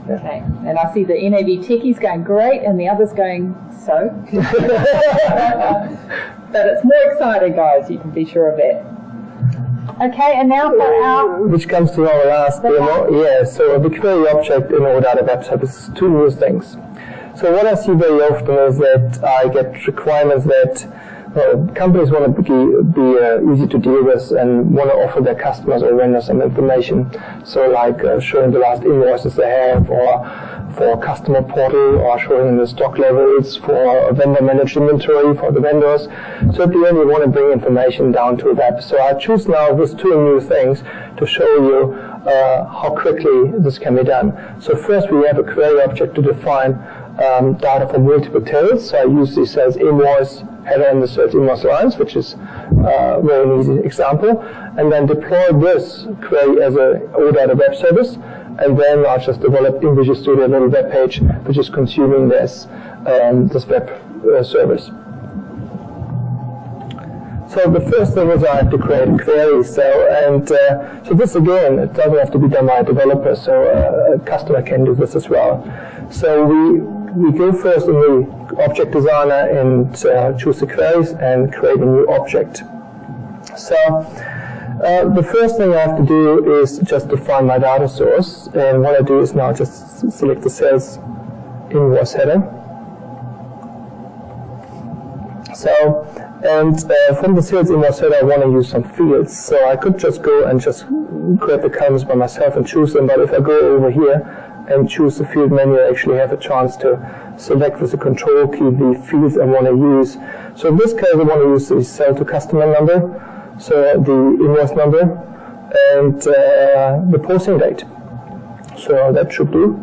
B: Yeah.
A: Okay, and I see the NAV techies going great and the others going so. But it's more exciting, guys, you can be sure of that. Okay, and now for our...
B: Which comes to our last demo. Yeah, so the query object in OData Web Service, two new things. So what I see very often is that I get requirements that companies want to be easy to deal with and want to offer their customers or vendors some information. So like showing the last invoices they have, or for a customer portal, or showing the stock levels for a vendor managed inventory for the vendors. So at the end we want to bring information down to web. So I choose now these two new things to show you how quickly this can be done. So first we have a query object to define data for multiple tails. So I use this as invoice header and the sales invoice lines, which is a very easy example, and then deploy this query as a OData web service, and then I'll just develop in Visual Studio a little web page which is consuming this web service. So the first thing is I have to create a query. So this again, it doesn't have to be done by a developer, so a customer can do this as well. So we go first in the object designer and choose the queries and create a new object. So the first thing I have to do is just define my data source, and what I do is now just select the sales invoice header. So, and from the sales invoice header I want to use some fields, so I could just go and just grab the columns by myself and choose them, but if I go over here and choose the field menu, I actually have a chance to select with the control key the fields I want to use. So in this case I want to use the sell to customer number, so the invoice number, and the posting date. So that should do.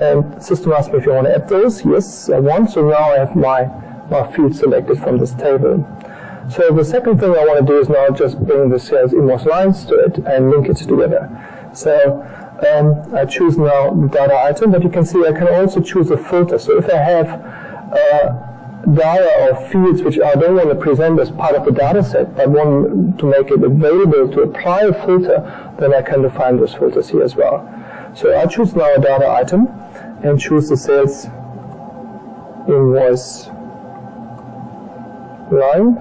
B: And the system asks me if I want to add those. Yes, I want. So now I have my field selected from this table. So the second thing I want to do is now just bring the sales invoice lines to it and link it together. So I choose now the data item, but you can see I can also choose a filter. So if I have data or fields which I don't want to present as part of the data set, but want to make it available to apply a filter, then I can define those filters here as well. So I choose now a data item and choose the sales invoice line,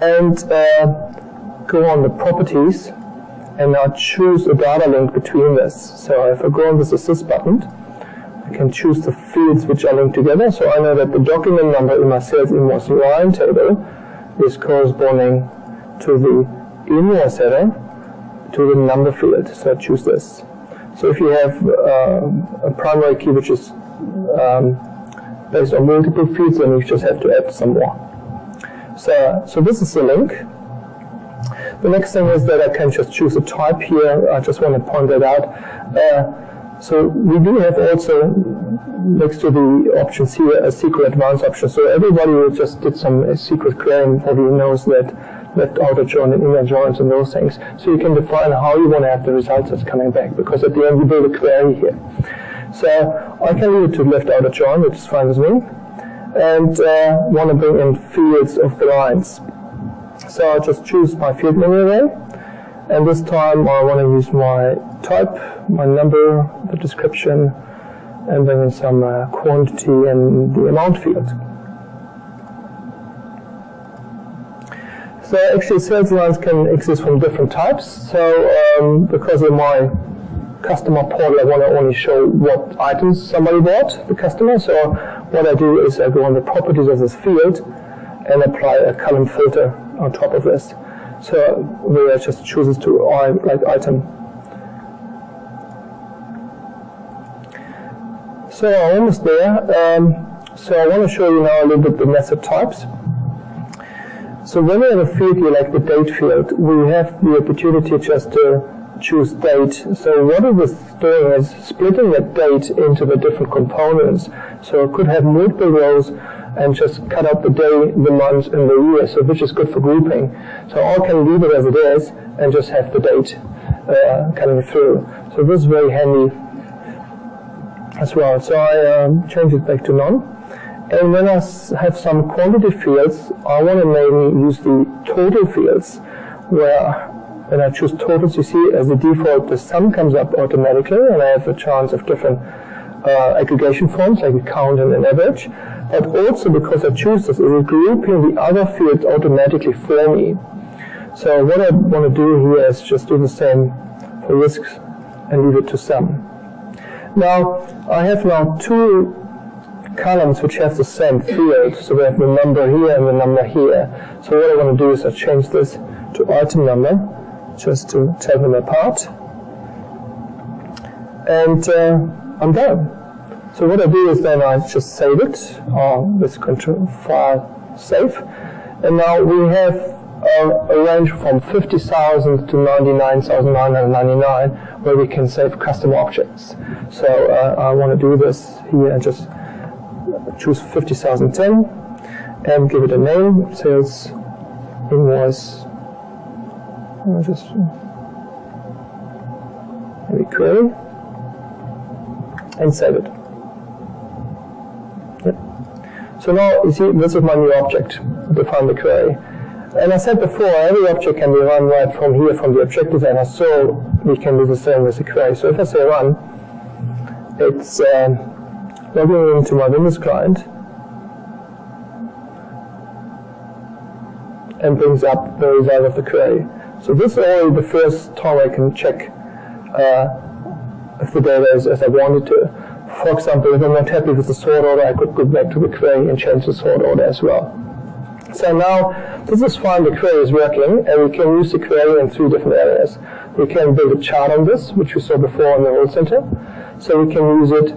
B: and go on the properties and now choose a data link between this. So if I go on this assist button, I can choose the fields which are linked together. So I know that the document number in my sales invoice line table is corresponding to the invoice header to the number field. So I choose this. So if you have a primary key which is based on multiple fields, then you just have to add some more. So this is the link. The next thing is that I can just choose a type here. I just want to point that out. So we do have also, next to the options here, a SQL advanced option. So everybody who just did some secret querying probably knows that left outer join and inner joins and those things. So you can define how you want to have the results that's coming back, because at the end you build a query here. So I can leave it to left outer join, which is fine with me, and want to bring in fields of the lines. So I'll just choose my field menu array, and this time I want to use my type, my number, the description, and bring in some quantity and the amount field. So actually sales lines can exist from different types. So because of my customer portal, I want to only show what items somebody bought, the customer. So what I do is I go on the properties of this field and apply a column filter on top of this. So where I just chooses to like item. So I'm almost there. So I want to show you now a little bit the method types. So when we have a field here like the date field, we have the opportunity just to choose date. So what it is doing is splitting that date into the different components. So it could have multiple rows and just cut out the day, the month, and the year, so which is good for grouping. So I can leave it as it is and just have the date coming through. So this is very handy as well. So I change it back to none. And when I have some quantity fields, I want to maybe use the total fields, where when I choose totals, you see as the default the sum comes up automatically, and I have a chance of different aggregation forms like a count and an average. But also because I choose this, it will grouping the other fields automatically for me. So what I want to do here is just do the same for risks and leave it to sum. Now, I have now two columns which have the same field. So we have the number here and the number here. So what I want to do is I change this to item number, just to tell them apart. And I'm done. So what I do is then I just save it, or this control file save. And now we have a range from 50,000 to 99,999 where we can save custom objects. So I want to do this here and just choose 50,010 and give it a name, sales invoice, just maybe query, and save it. Yep. So now you see this is my new object, define the query. And I said before, every object can be run right from here, from the objective editor, so we can do the same with the query. So if I say run, it's logging into my Windows client and brings up the result of the query. So this is already the first time I can check if the data is as I want it to. For example, if I'm not happy with the sort order, I could go back to the query and change the sort order as well. So now, this is fine, the query is working, and we can use the query in three different areas. We can build a chart on this, which we saw before in the role center. So we can use it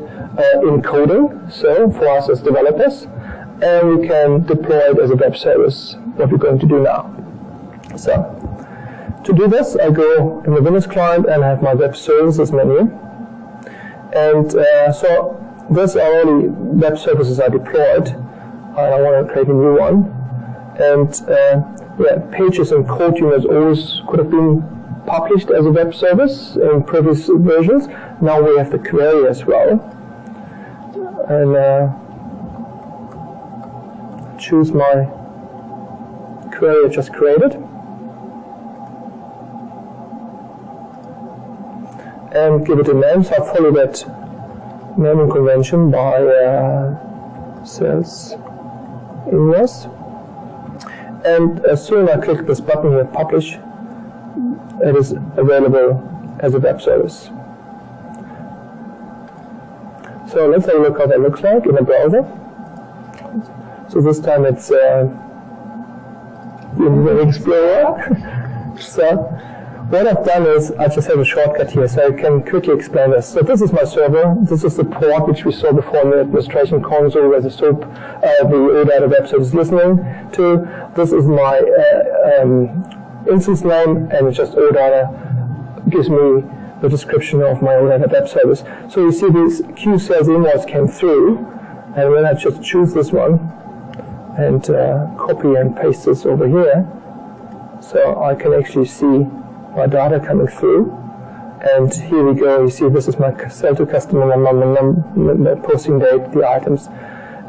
B: in coding, so for us as developers, and we can deploy it as a web service, what we're going to do now. So, to do this, I go in the Windows client and I have my web services menu. And so, these are already web services I deployed, and I want to create a new one. And yeah, pages and code units always could have been published as a web service in previous versions. Now we have the query as well. And choose my query I just created. And give it a name. So I follow that naming convention by sales invoice. And as soon as I click this button here, publish, it is available as a web service. So let's have a look how that looks like in the browser. So this time it's in the Explorer. So what I've done is I just have a shortcut here, so I can quickly explain this. So this is my server. This is the port which we saw before in the administration console, where the SOAP, the OData web service is listening to. This is my instance name, and just OData gives me the description of my OData web service. So you see this Q sales invoice came through, and when I just choose this one and copy and paste this over here, so I can actually see my data coming through. And here we go, you see this is my sell to customer number, posting date, the items,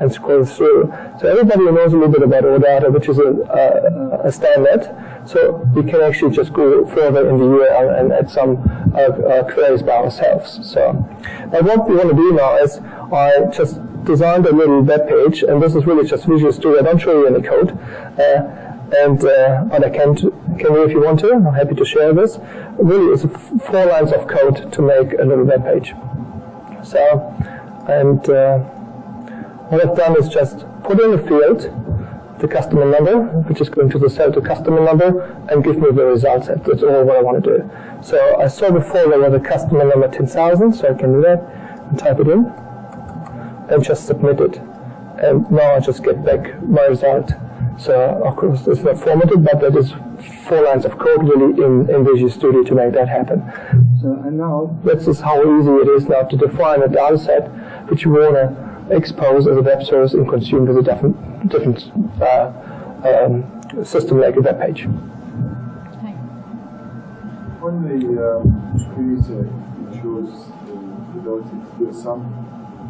B: and scroll through. So everybody knows a little bit about OData, which is a standard. So we can actually just go further in the URL and add some queries by ourselves. So now what we want to do now is I just designed a little web page, and this is really just Visual Studio. I don't show you any code. But I can do if you want to. I'm happy to share this. Really, it's 4 lines of code to make a little web page. So, and what I've done is just put in the field the customer number, which is going to the sell to customer number, and give me the result set. That's all what I want to do. So I saw before there was a customer number 10,000, so I can do that and type it in and just submit it. And now I just get back my result. So of course it's not formatted, but that is 4 lines of code really in Visual Studio to make that happen. So, and now this is how easy it is now to define a data set which you want to expose as a web service and consume with a different system like a web page.
D: On the previous it shows the ability to do a sum,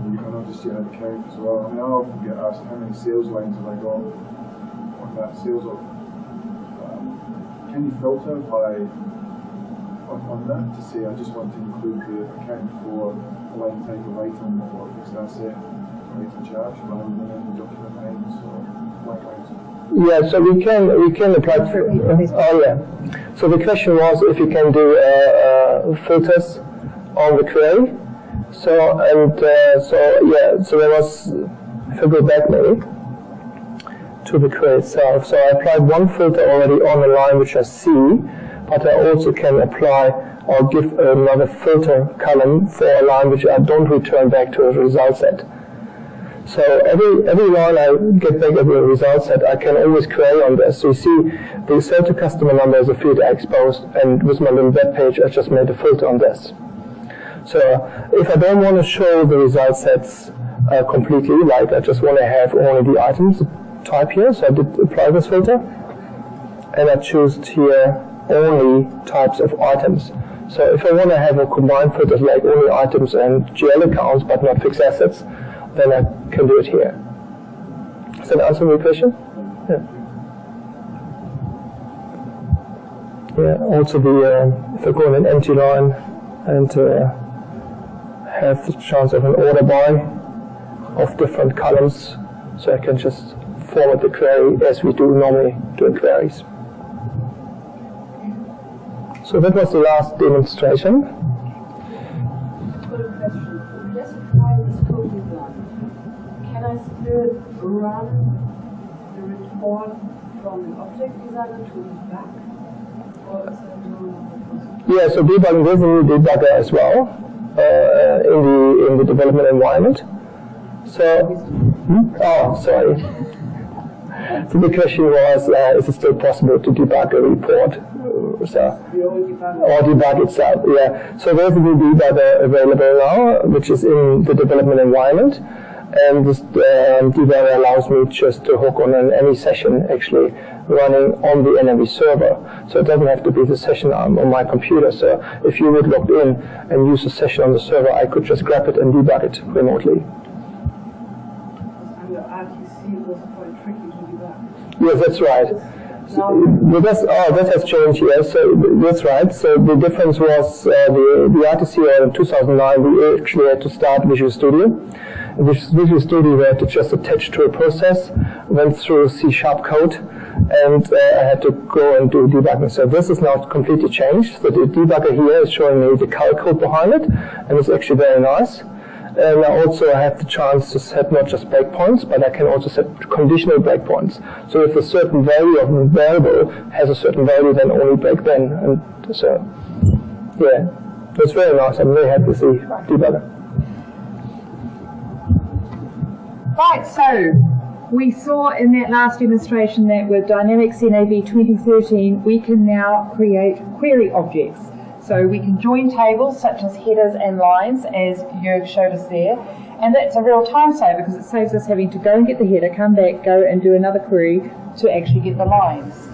D: and you can just get a count as well. I mean, I often get asked how many sales lines have I got on that sales order. Can you filter by on that to say I just want to include the account for a line type of item or fixed asset or item charge rather than any document names or blank lines?
B: Yeah, so we can apply. Oh yeah. So the question was if you can do filters on the query. So there was, if I go back maybe to the query itself. So I applied one filter already on a line which I see, but I also can apply or give another filter column for a line which I don't return back to a result set. So every line I get back as a result set, I can always query on this. So you see the sell to customer number is a field I exposed, and with my little web page I just made a filter on this. So if I don't want to show the result sets completely, like I just want to have only the items type here, so I did apply this filter, and I choose here only types of items. So if I want to have a combined filter like only items and GL accounts but not fixed assets, then I can do it here. Does that answer your question? Yeah. Yeah. Also, if I go on an empty line and have the chance of an order by of different columns, so I can just format the query as we do normally doing queries. So that was the last demonstration.
F: Can I still run the report from the object designer to back? Or is that no longer possible?
B: Yeah, so debugging, there's a new debugger as well in the development environment. So, sorry. So the question was, is it still possible to debug a report? Or debug itself, yeah. So there's a new debugger available now, which is in the development environment. And this debugger allows me just to hook on any session actually running on the NAV server. So it doesn't have to be the session on my computer. So if you would log in and use a session on the server, I could just grab it and debug it remotely.
F: Under RTC, it was quite tricky to debug.
B: Yes, that's right. That has changed, yes, so that's right. So the difference was the RTC in 2009, we actually had to start Visual Studio. Visual Studio we had to just attach to a process, went through C# code, and I had to go and do debugging. So this is now completely changed. So the debugger here is showing me the cal code behind it, and it's actually very nice. And I also have the chance to set not just breakpoints, but I can also set conditional breakpoints. So if a certain value of a variable has a certain value, then only break then. And so, yeah, it's very nice. I'm very happy with the debugger.
A: Right, so we saw in that last demonstration that with Dynamics NAV 2013, we can now create query objects. So we can join tables such as headers and lines, as Jörg showed us there, and that's a real time saver because it saves us having to go and get the header, come back, go and do another query to actually get the lines.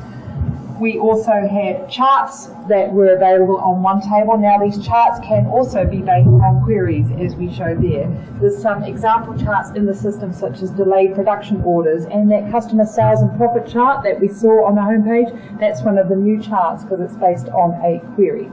A: We also had charts that were available on one table. Now these charts can also be based on queries, as we showed there. There's some example charts in the system such as delayed production orders, and that customer sales and profit chart that we saw on the homepage, that's one of the new charts because it's based on a query.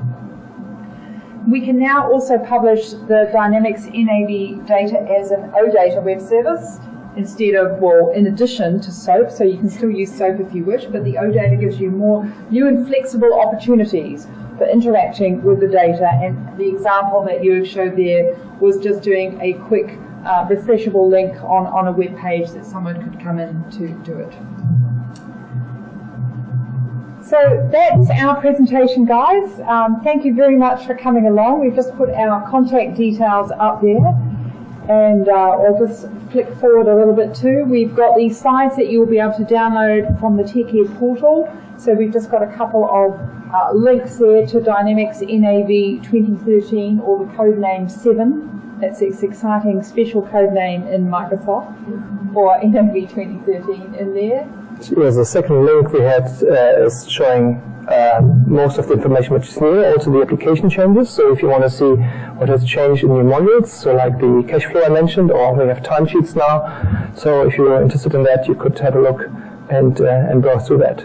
A: We can now also publish the Dynamics NAV data as an OData web service instead of, well, in addition to SOAP, so you can still use SOAP if you wish, but the OData gives you more new and flexible opportunities for interacting with the data, and the example that you showed there was just doing a quick refreshable link on a web page that someone could come in to do it. So that's our presentation, guys. Thank you very much for coming along. We've just put our contact details up there, and I'll just flick forward a little bit too. We've got these slides that you'll be able to download from the TechEd portal. So we've just got a couple of links there to Dynamics NAV 2013, or the code name 7. That's this exciting special code name in Microsoft for NAV 2013 in there.
B: Yes, the second link we had is showing most of the information which is new, also the application changes. So if you want to see what has changed in the modules, so like the cash flow I mentioned, or we have timesheets now. So if you're interested in that, you could have a look and browse through that.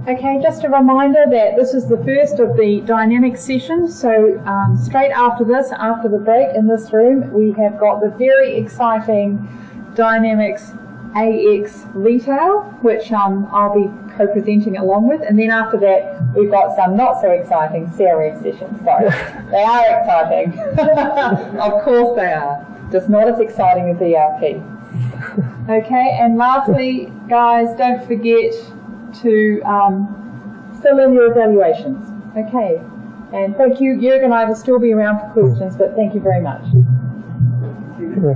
A: Okay, just a reminder that this is the first of the Dynamics sessions. So straight after this, after the break in this room, we have got the very exciting Dynamics AX Retail, which I'll be co-presenting along with, and then after that we've got some not so exciting CRM sessions. So they are exciting. Of course they are, just not as exciting as ERP. Okay, and lastly, guys, don't forget to fill in your evaluations. Okay, and thank you. Jürg and I will still be around for questions, but thank you very much.
B: Yeah.